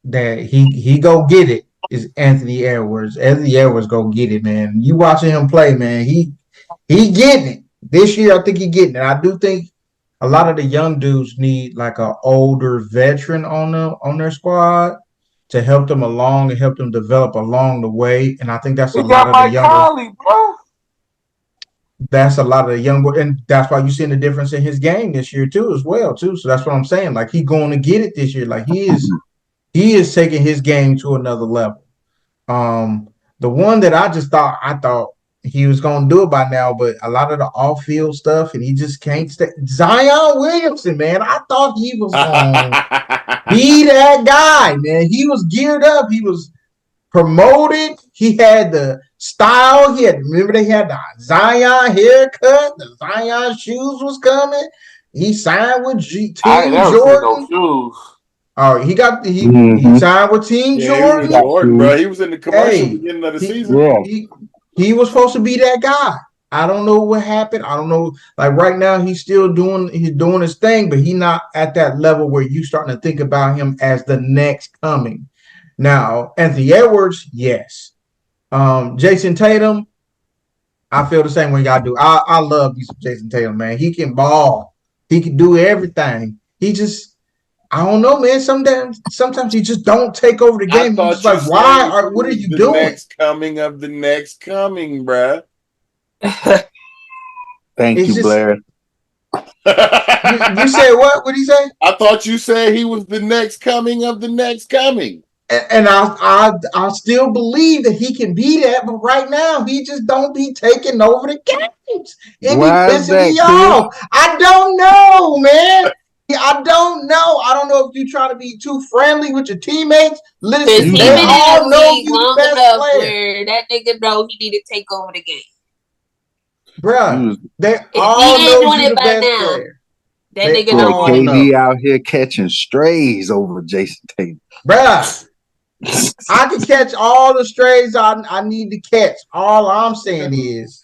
that he go get it is Anthony Edwards. Anthony Edwards go get it, man. You watching him play, man. He getting it this year. I think he getting it. I do think a lot of the young dudes need like an older veteran on their squad to help them along and help them develop along the way. And I think that's a lot of the younger. Conley, bro. That's a lot of the young boys, and that's why you're seeing the difference in his game this year too, as well too. So that's what I'm saying. Like he's going to get it this year. Like he is taking his game to another level. The one that I thought he was going to do it by now, but a lot of the off-field stuff, and he just can't stay. Zion Williamson, man, I thought he was going to be that guy, man. He was geared up. He was promoted. He had the style. Remember they had the Zion haircut. The Zion shoes was coming. He signed with Team Jordan. No shoes. Oh, he signed with Team Jordan. Bro. He was in the commercial beginning of the season. Yeah. He was supposed to be that guy. I don't know what happened. I don't know. Like right now, he's doing his thing, but he's not at that level where you starting to think about him as the next coming. Now, Anthony Edwards, yes. Jason Tatum, I feel the same way y'all do. I love Jason Tatum, man. He can ball. He can do everything. He just, I don't know, man. Sometimes he just don't take over the game. He's like, what are you doing? Next coming of the next coming, bruh. Thank you, Blair. You said what? What did he say? I thought you said he was the next coming of the next coming. And I still believe that he can be that, but right now he just don't be taking over the games. It be pissing me off. I don't know, man. I don't know. I don't know if you trying to be too friendly with your teammates. Cause Listen, he they been in all the know league you the long best enough player, where that nigga know he need to take over the game. bruh. They If he all ain't know doing you it the by best now, player. that They nigga Boy, don't want it. know. KD out here catching strays over Jason Tatum. Bruh, I can catch all the strays I need to catch. All I'm saying is,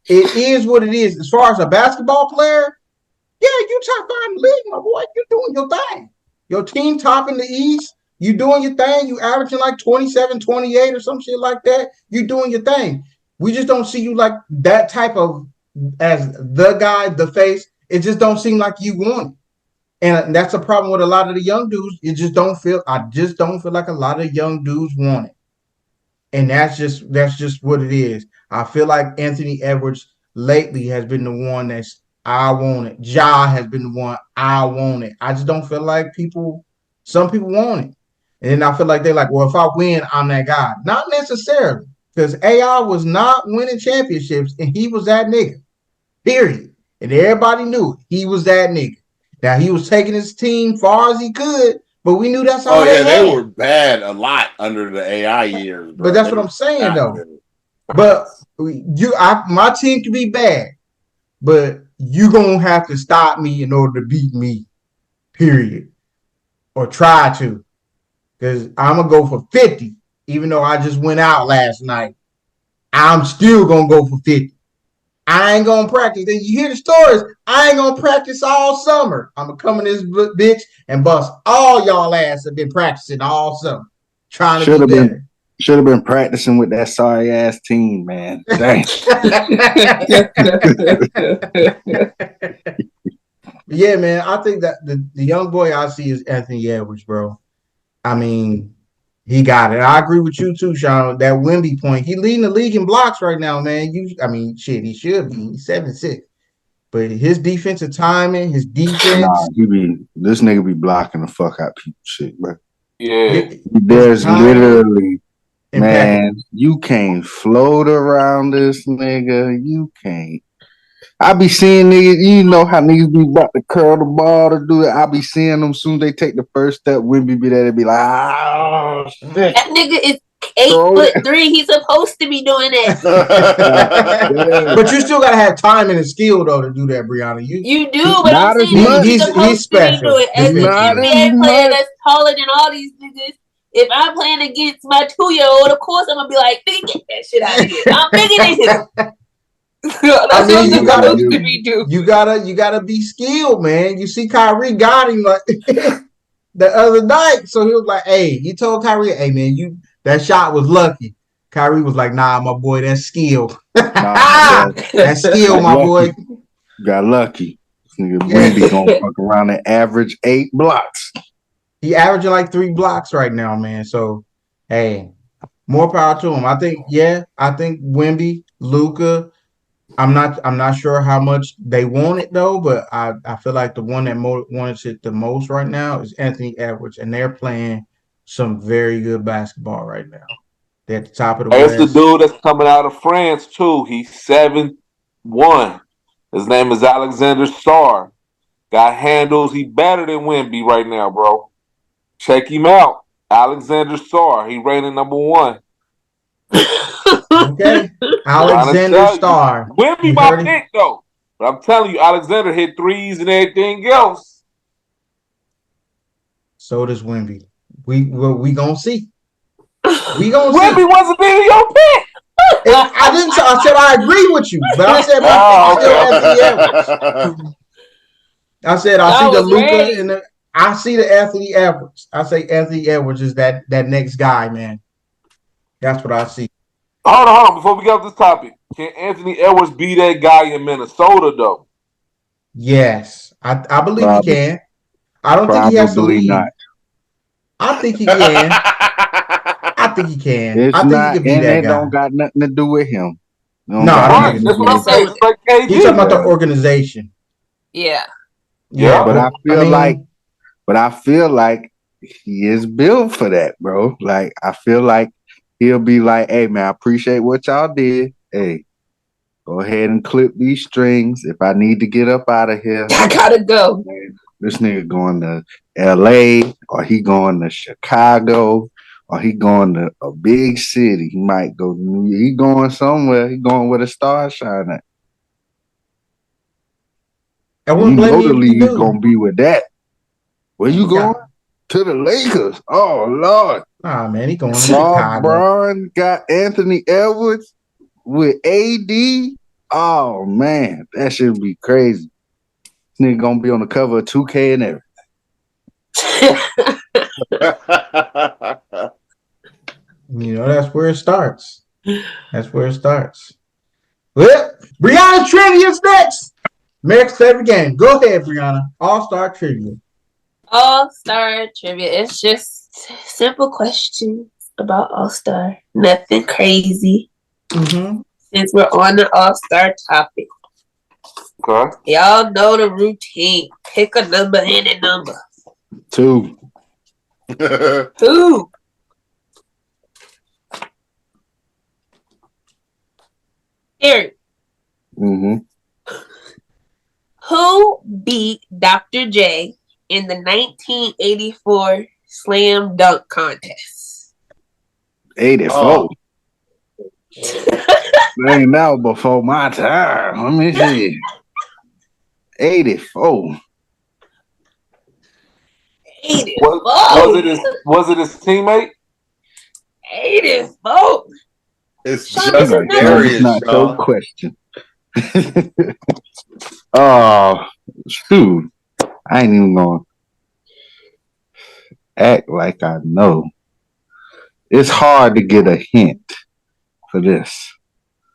it is what it is. As far as a basketball player, yeah, you top five in the league, my boy. You doing your thing. Your team top in the East. You doing your thing. You averaging like 27, 28 or some shit like that. You doing your thing. We just don't see you like that type of as the guy, the face. It just don't seem like you want it. And that's a problem with a lot of the young dudes. I just don't feel like a lot of young dudes want it. And that's just what it is. I feel like Anthony Edwards lately has been the one that's I want it. Ja has been the one I want it. I just don't feel like some people want it. And then I feel like they're like, well, if I win, I'm that guy. Not necessarily. Because AI was not winning championships and he was that nigga. Period. And everybody knew it. He was that nigga. Now he was taking his team far as he could, but we knew that's all Oh yeah, they had. were bad a lot under the AI years, bro. But that's They what I'm were saying not though. good. But my team can be bad, but you gonna have to stop me in order to beat me, period, or try to, because I'm gonna go for 50. Even though I just went out last night, I'm still gonna go for 50. I ain't gonna practice. Then you hear the stories. I ain't gonna practice all summer. I'm gonna come in this bitch and bust all y'all ass have been practicing all summer, trying to be better. Should have been practicing with that sorry ass team, man. Dang. Yeah, man. I think that the young boy I see is Anthony Edwards, bro. I mean, he got it. I agree with you too, Sean. That Wemby point. He leading the league in blocks right now, man. Shit, he should be. He's 7'6". But his defensive timing, his defense, Nah, this nigga be blocking the fuck out people shit, bro. Yeah. There's literally, impeccable. man, you can't float around this nigga. You can't. I be seeing niggas, you know how niggas be about to curl the ball to do it. I be seeing them soon as they take the first step. Wemby be there, they be like, oh shit. That nigga is 8'3". He's supposed to be doing that. But you still gotta have time and skill though to do that, Brianna. You do, but not I'm as saying much. he's supposed He's to be special. doing as an Not as NBA player much. that's taller than all these niggas. If I'm playing against my 2-year-old, of course I'm gonna be like, nigga, get that shit out of here. I'm bigger than him. That's what you I'm gotta supposed to be doing. you gotta be skilled, man. You see, Kyrie got him like the other night, so he was like, "Hey," he told Kyrie, "Hey, man, that shot was lucky." Kyrie was like, "Nah, my boy, that's skill. That's skill, my boy. Got lucky. This nigga Wemby gonna fuck around and average 8 blocks. He averaging like 3 blocks right now, man. So, hey, more power to him. I think Wemby, Luka. I'm not sure how much they want it though, but I feel like the one that wants it the most right now is Anthony Edwards, and they're playing some very good basketball right now. They're at the top of the That's the West. dude that's coming out of France too. He's 7'1". His name is Alexander Starr. Got handles. He better than Wemby right now, bro. Check him out. Alexander Starr. He rated number 1. Okay, Alexander Starr. Wemby You my heard it? pick though. But I'm telling you, Alexander hit threes and everything else. So does Wemby. We gonna see. We gonna see. Wemby wasn't even your pick. I didn't. I said I agree with you, but I said my pick is still Anthony Edwards. I said I see the Luka and I see the Anthony Edwards. I say Anthony Edwards is that next guy, man. That's what I see. Hold on. Before we get off this topic, can Anthony Edwards be that guy in Minnesota though? Yes, I believe he can. I don't think Probably he has to leave. not. I think he can. I think he can. It's I think not, he could be and that it guy. don't got nothing to do with him. No, I don't Right. think That's it's what I'm saying. It's like KD. He's talking about the organization. Yeah. Yeah. But I feel like he is built for that, bro. Like I feel like he'll be like, "Hey, man, I appreciate what y'all did. Hey, go ahead and clip these strings. If I need to get up out of here, I gotta go. This nigga going to LA or he going to Chicago or he going to a big city. He might go. He going somewhere. He going where the stars shine at. I You wouldn't blame know you the if you league's do. gonna be with that. Where you Yeah. going? To the Lakers. Oh Lord. Nah, man, he going to Chicago. LeBron got Anthony Edwards with AD. Oh man, that should be crazy. This nigga gonna be on the cover of 2K and everything. You know, that's where it starts. That's where it starts. Well, Brianna Trivia's next. Next every game. Go ahead, Brianna. All-Star Trivia. All-Star trivia. It's just simple questions about All-Star. Nothing crazy. Mm-hmm. Since we're on the All-Star topic. Okay. Y'all know the routine. Pick a number and a number. 2. 2. Eric, Mm-hmm. who beat Dr. J in the 1984 Slam Dunk Contest? 84. Oh. Ain't now before my time. Let me see. 84. 84. Was it his teammate? 84. It's Sean, just this is Darius, not your Sean. question. Oh, shoot. I ain't even gonna act like I know. It's hard to get a hint for this.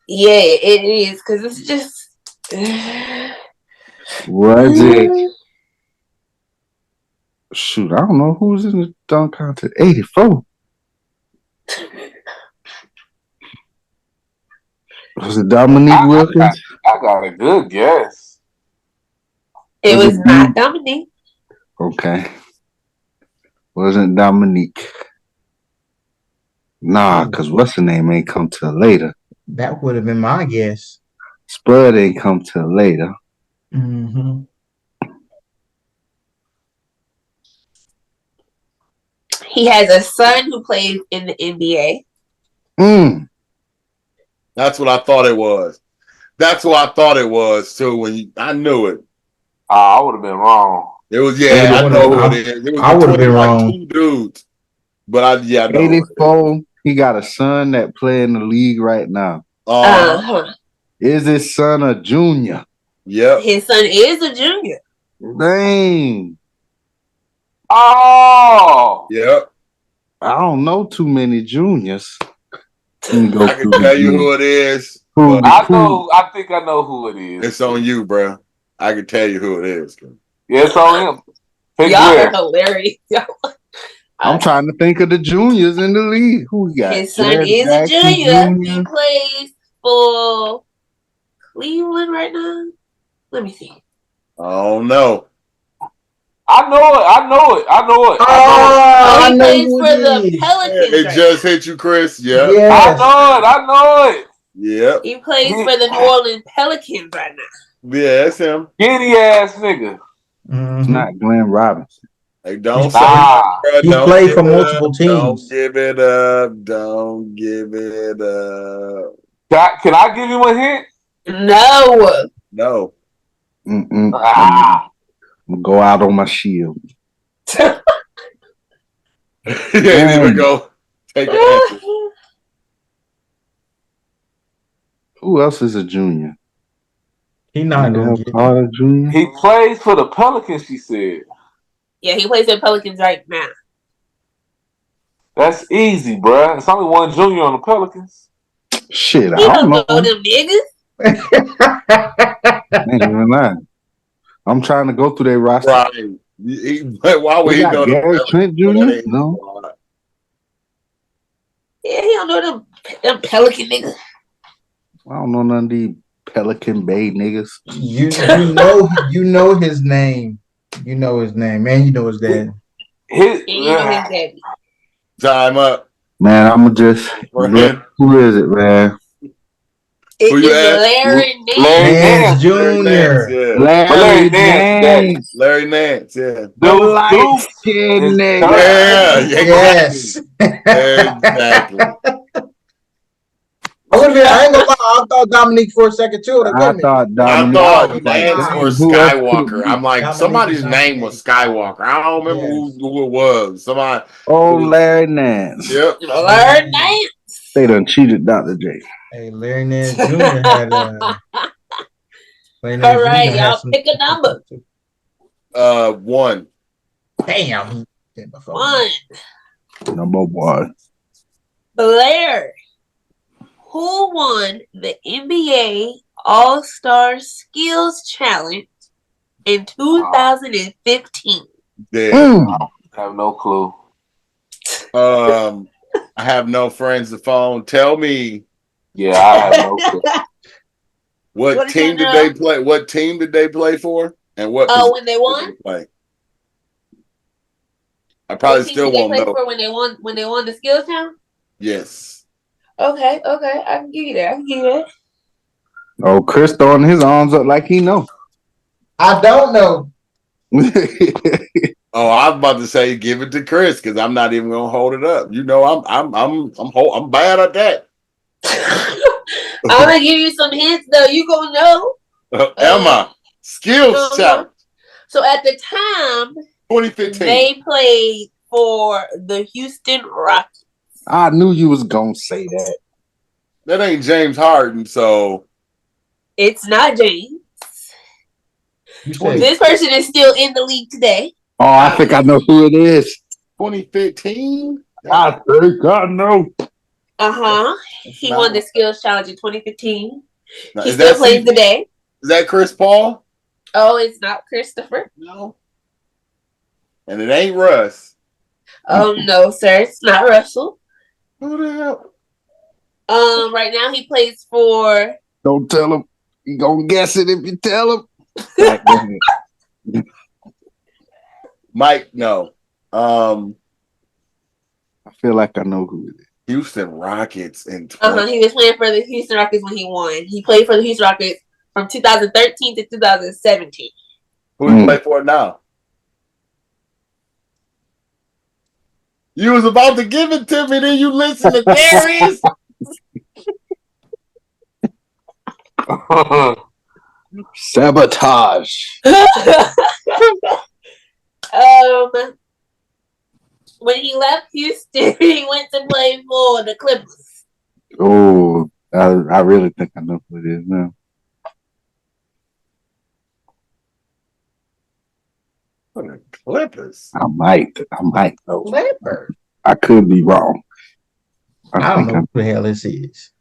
Yeah, it is, because it's just. Was it? Shoot, I don't know who's in the dunk contest. 84. Was it Dominique Wilkins? I got a good guess. It Was was it not Dominique. Okay. Wasn't Dominique. Nah, because what's the name ain't come till later. That would have been my guess. Spud ain't come till later. Mm-hmm. He has a son who plays in the NBA. That's what I thought it was. That's what I thought it was too. I knew it. I would have been wrong. It was I I know would've- who it is. It was I would've between been like wrong. 2 dudes. But I know who it is. 84. He got a son that play in the league right now. Uh-huh. Is his son a junior? Yep. His son is a junior. Dang. Oh, Yep. I don't know too many juniors. Let me go I can through the tell you juniors. who it is. Who- but I think I know who it is. It's on you, bro. I can tell you who it is. Yeah, it's on him. Pick Y'all where. are hilarious. I'm trying to think of the juniors in the league. Who we got? His son Jared is Jackson a junior. He Jr. plays for Cleveland right now. Let me see. Oh no. I know it. Oh, he know plays who for it the is. Pelicans It right just hit you, Chris. Yep. Yes. I know it. Yep. now. He plays for the New Orleans Pelicans right now. Yeah, it's him. Giddy ass nigga. Mhm. It's not Glenn Robinson. Hey, don't say Ah. it, He bro. Don't played give for it multiple up. teams. Don't give it up. Don't give it up. Can I give you a hint? No. No. I'm Ah. gonna go out on my shield. He ain't even go take it. Who else is a junior? He not gonna get it. Carter Jr. He plays for the Pelicans, she said. Yeah, he plays for the Pelicans right now. That's easy, bruh. It's only one junior on the Pelicans. Shit, I He don't don't know. know them niggas. Ain't even lying. I'm trying to go through their roster. Right. Why would We he got know Gary Trent Jr.? No. Yeah, he don't know them Pelican niggas. I don't know none of these Pelican Bay niggas. You know his name. You know his name, man. You know his dad. And you know his daddy. Time up. Man, I'm just. Who is it, man? It Who you is ask? Larry Nance. Larry Nance Nance. Larry Nance, Jr. yeah. Larry Nance, Nance, Larry Nance, yeah. the Dude light skinned is nigga. Yeah, Yes. exactly. I would have been. I ain't gonna lie. I thought Dominique for a second too. Like, wait I a minute. thought I Dominique. I thought was like, Lance or dang, who else could Skywalker. it I'm be? like, Dominique somebody's is not name the was Skywalker. I don't remember Yes. who it was. Somebody. Oh, Larry Nance. Yep. Larry Nance. They done cheated Dr. J. Hey, Larry Nance Jr. had Larry Nance All right, Jr. had y'all some. pick a number. 1. Damn. He did before. 1. Number one. Blair. Who won the NBA All-Star Skills Challenge in 2015? Dead. Mm. I have no clue. I have no friends to phone. Tell me Yeah, I have no clue. what What team did you did know? they play? What team did they play for? And what Oh, when they position won? did they play? I What probably team still did they won't play know. for when they won the Skills Challenge? Yes. Okay, I can give you that. Oh, Chris throwing his arms up like he know. I don't know. Oh, I was about to say give it to Chris because I'm not even gonna hold it up. You know, I'm bad at that. I'm gonna give you some hints though. You gonna know. Emma, skills Uh-huh. challenge So at the time, 2015. they played for the Houston Rockets. I knew you was gonna say that. That ain't James Harden, so It's not James. You said This person is still in the league today. Oh, I think I know who it is. 2015. I think I know. He won the Skills Challenge in 2015. Now, He is still that plays today. Is that Chris Paul? Oh, it's not Christopher. No. And it ain't Russ. Oh no, sir, it's not Russell. Who the hell? Right now he plays for. Don't tell him. He gonna guess it if you tell him. Right, go ahead. Mike, no. I feel like I know who it is. Houston Rockets in He was playing for the Houston Rockets when he won. He played for the Houston Rockets from 2013 to 2017. Who do you play for now? You was about to give it to me, then you listen to Darius. Sabotage. When he left Houston, he went to play for the Clippers. Oh, I really think I know who it is now. The Clippers. I might know. Clippers. I could be wrong. I don't know who the hell this is.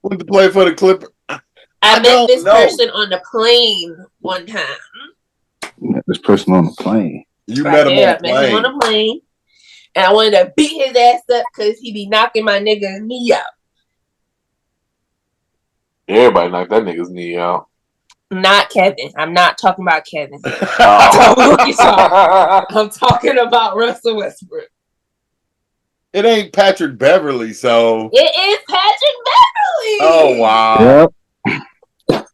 Went to play for the Clippers. I met don't this know. person on the plane one time. Met this person on the plane. You Right met him there, on the I met him on plane. the plane. And I wanted to beat his ass up because he be knocking my nigga's knee out. Everybody knocked that nigga's knee out. Not Kevin. I'm not talking about Kevin. Oh. I'm talking about Russell Westbrook. It ain't Patrick Beverly, so. It is Patrick Beverly. Oh, wow. Yep.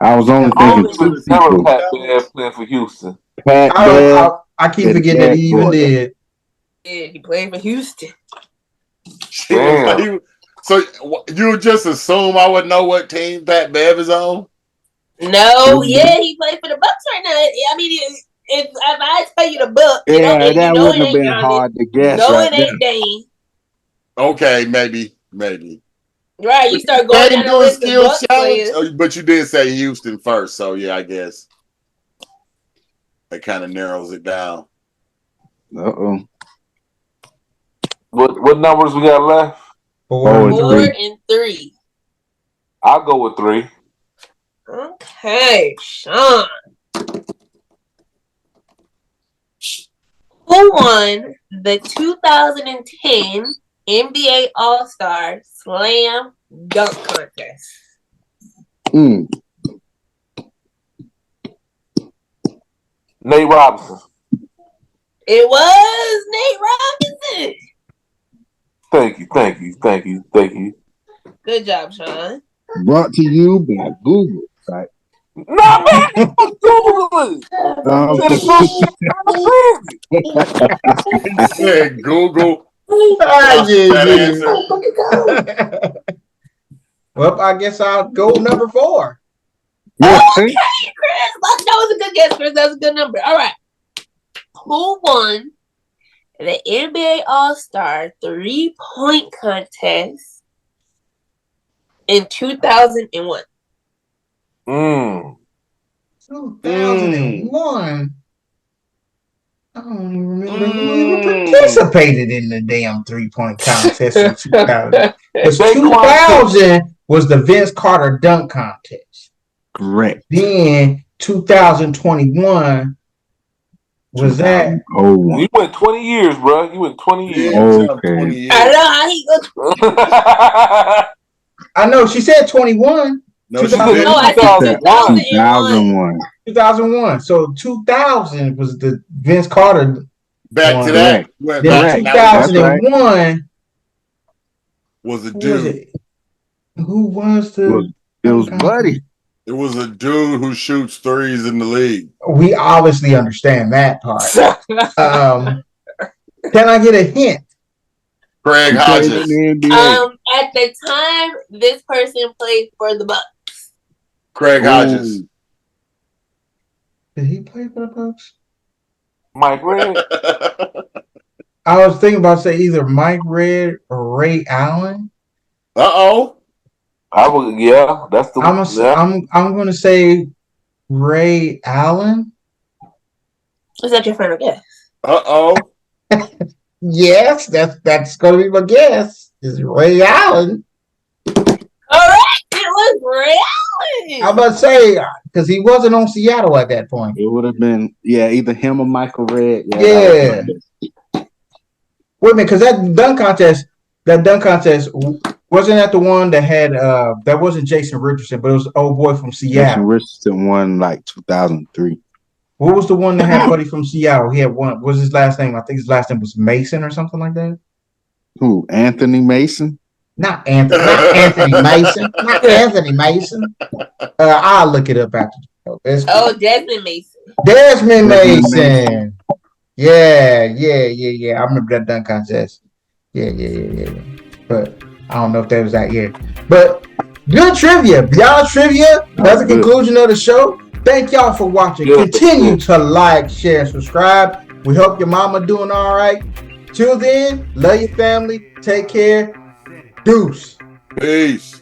I was only thinking Only two Never people. Pat Bev playing for Houston. Pat Bev. I keep and forgetting that Cat he even Gordon. did. Yeah, he played for Houston. Damn. So you just assume I would know what team Pat Bev is on? No, yeah, he played for the Bucks right now. I mean, if I tell you the Bucks, you know, Yeah, and that you know wouldn't it have ain't been Giannis, hard to guess. no, Right it ain't Dane. Okay, maybe. Right, you start going down the list of Bucks players. Oh, but you did say Houston first, so yeah, I guess that kind of narrows it down. Uh-oh. What numbers we got left? 4 and 4 3. and 3. I'll go with 3. Okay, Sean. Who won the 2010 NBA All-Star Slam Dunk Contest? Mm. Nate Robinson. It was Nate Robinson. Thank you. Good job, Sean. Brought to you by Google. Right? No, man, Google it. He said Google. Ah, That answer. Well, I guess I'll go number 4. Okay, Chris. That was a good guess, Chris. That was a good number. All right. Who won the NBA All-Star 3-point contest in 2001? 2001. I don't even remember who even participated in the damn 3-point contest in 2000. Because 2000 was the Vince Carter dunk contest. Correct. Then 2021 was that. Oh, you went 20 years, bro. You went 20 years. Okay. 20 years. I know how he goes. I know she said 21. No, she 2000. didn't. No, I said 2001. 2001. 2001. So 2000 was the Vince Carter. Back to that. Went Then back to that. That's 2001 Was a who was dude. it? Who was the? It was Buddy. It was a dude who shoots threes in the league. We obviously understand that part. Can I get a hint? Craig He played in Hodges. the NBA. At the time, this person played for the Bucks. Craig Hodges. Did he play for the Bucks? Mike Red. I was thinking about say either Mike Red or Ray Allen. Uh-oh. I would, yeah, that's the I'm gonna say Ray Allen. Is that your final guess? Uh-oh. Yes, that's gonna be my guess. Is Ray Allen. Correct. It was Ray Allen. I'm about to say because he wasn't on Seattle at that point. It would have been, either him or Michael Red. Yeah. Wait a minute, because that dunk contest wasn't that the one that had that wasn't Jason Richardson, but it was the old boy from Jason Seattle. Richardson won like 2003. What was the one that had Buddy from Seattle? He had one. What was his last name? I think his last name was Mason or something like that. Who? Anthony Mason? Not Anthony Mason. Not Anthony Mason. I'll look it up after. Oh, Desmond Mason. Desmond Mason. Mason. Yeah. I remember that dunk contest. Yeah. But I don't know if that was that year. But good trivia. Beyond trivia, that's the conclusion of the show. Thank y'all for watching. Continue to like, share, and subscribe. We hope your mama doing all right. Till then, love your family. Take care. Deuce. Peace.